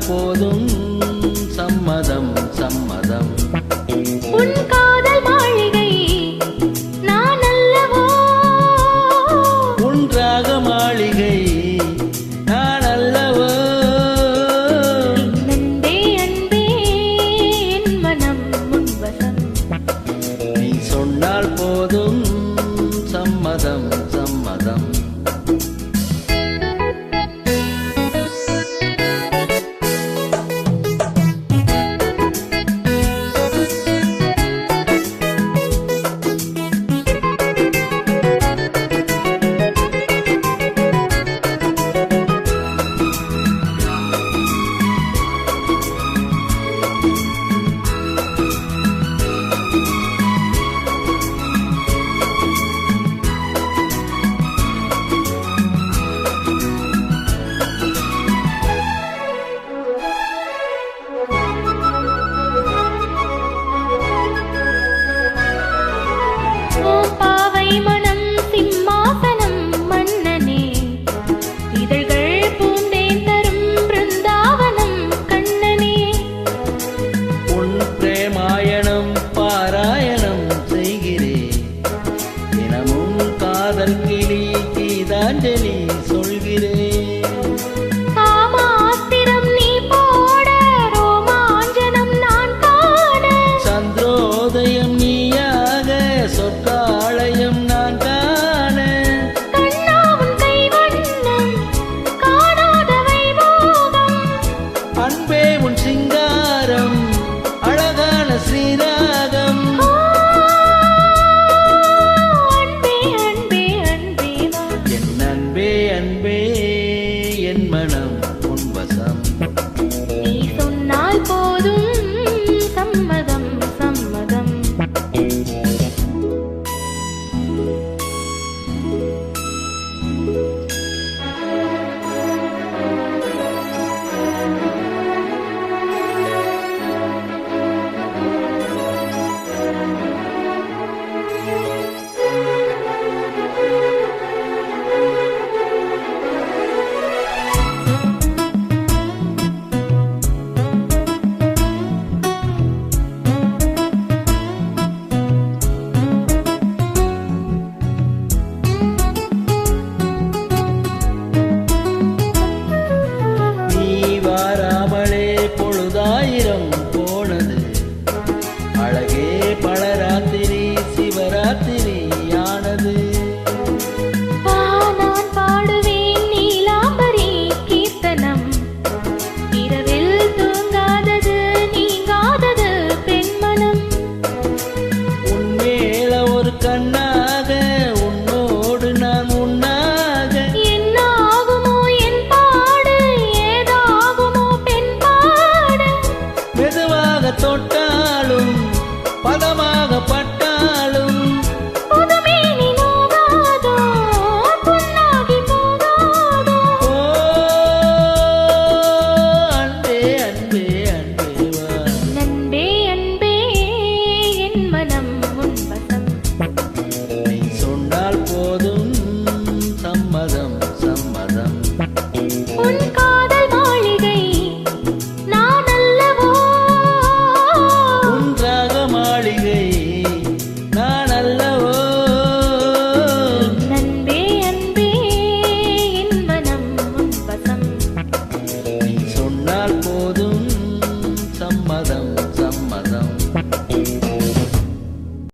போதும் சம்மதம் சம்மதம். உன் காதல் மாளிகை நான் அல்லவோ, உன் ராக மாளிகை நான் அல்லவோ. அன்பே அன்பே என் மனம் முன்வசம், நீ சொன்னால் போதும் சம்மதம் சம்மதம். கிளி கீதாஞ்சலி சொல்கிறேன். ஆமாத்திரம் நீ போட ரோமாஞ்சனம் நான் காண, சந்திரோதயம் நீயாக சொற்காலயம் நான் காண. கண்ணாவும் கைவண்ணம் காணாத வைபோகம், அன்பே உன் சிங்காரம் அழகான ஸ்ரீராகம். அன்பே அன்பே என் மனம்